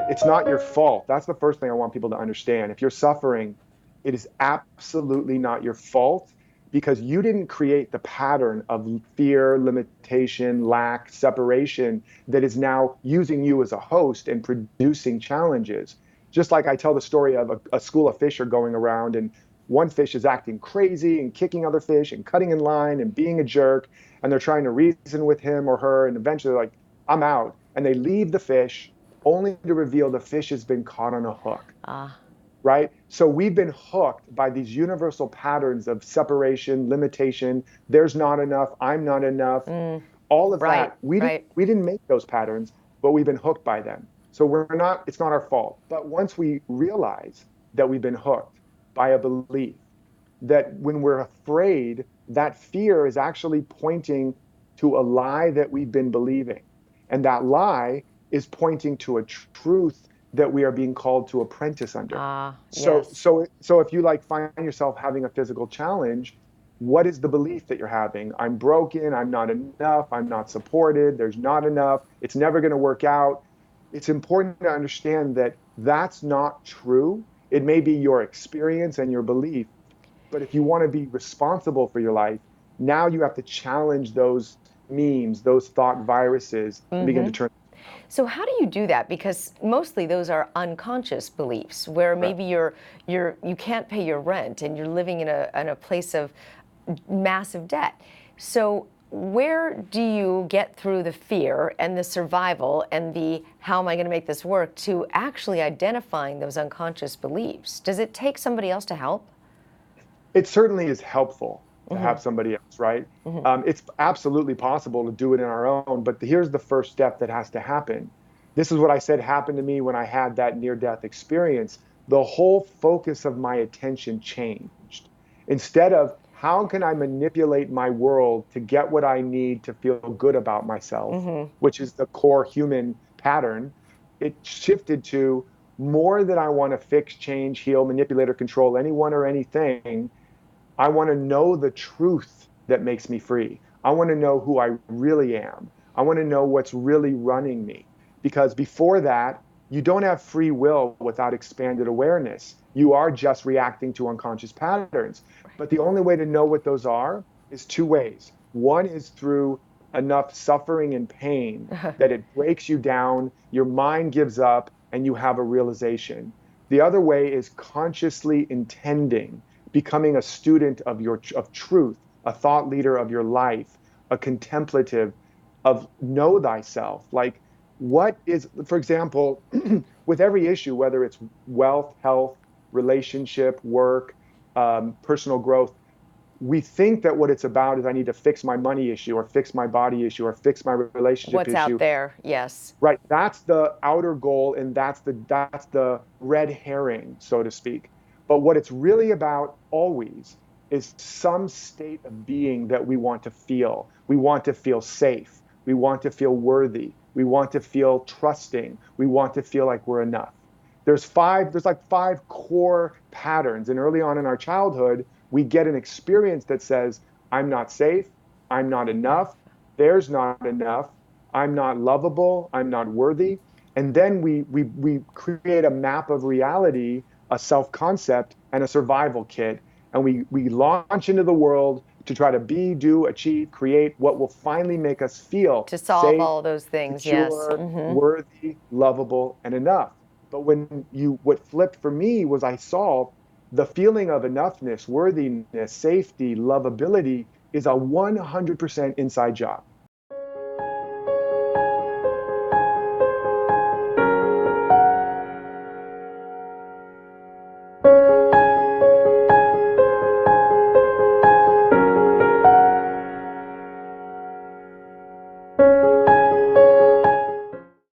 It's not your fault. That's the first thing I want people to understand. If you're suffering, it is absolutely not your fault because you didn't create the pattern of fear, limitation, lack, separation that is now using you as a host and producing challenges. Just like I tell the story of a school of fish are going around and one fish is acting crazy and kicking other fish and cutting in line and being a jerk. And they're trying to reason with him or her. And eventually they're like, I'm out. And they leave the fish only to reveal the fish has been caught on a hook, Ah, right? So we've been hooked by these universal patterns of separation, limitation, there's not enough, I'm not enough, all of right, that. We didn't right. we didn't make those patterns, but we've been hooked by them. So it's not our fault. But once we realize that we've been hooked by a belief, that when we're afraid, that fear is actually pointing to a lie that we've been believing. And that lie is pointing to a truth that we are being called to apprentice under. Ah, So, yes. so, so if you like find yourself having a physical challenge, what is the belief that you're having? I'm broken, I'm not enough, I'm not supported, there's not enough, it's never going to work out. It's important to understand that that's not true. It may be your experience and your belief, but if you want to be responsible for your life, now you have to challenge those memes, those thought viruses, and begin to turn them around. So how do you do that? Because mostly those are unconscious beliefs where Right. maybe you can't pay your rent and you're living in a place of massive debt. So where do you get through the fear and the survival and the how am I going to make this work to actually identifying those unconscious beliefs? Does it take somebody else to help? It certainly is helpful to have somebody else, right? It's absolutely possible to do it in our own, but here's the first step that has to happen. This is what I said happened to me when I had that near death experience. The whole focus of my attention changed. Instead of how can I manipulate my world to get what I need to feel good about myself, which is the core human pattern, it shifted to more than I want to fix, change, heal, manipulate, or control anyone or anything. I want to know the truth that makes me free. I want to know who I really am. I want to know what's really running me. Because before that, you don't have free will without expanded awareness. You are just reacting to unconscious patterns. But the only way to know what those are is two ways. One is through enough suffering and pain that it breaks you down, your mind gives up, and you have a realization. The other way is consciously intending, becoming a student of truth, a thought leader of your life, a contemplative of know thyself. Like what is, for example, with every issue, whether it's wealth, health, relationship, work, personal growth, we think that what it's about is I need to fix my money issue or fix my body issue or fix my relationship What's out issue. there? Yes. Right. That's the outer goal, and that's the red herring, so to speak. But what it's really about always is some state of being that we want to feel. We want to feel safe. We want to feel worthy. We want to feel trusting. We want to feel like we're enough. There's like five core patterns. And early on in our childhood, we get an experience that says, I'm not safe, I'm not enough, there's not enough, I'm not lovable, I'm not worthy. And then we create a map of reality, a self-concept, and a survival kit. And we launch into the world to try to be, do, achieve, create what will finally make us feel To solve safe, all those things, yes. secure, worthy, lovable, and enough. But what flipped for me was I saw the feeling of enoughness, worthiness, safety, lovability is a 100% inside job.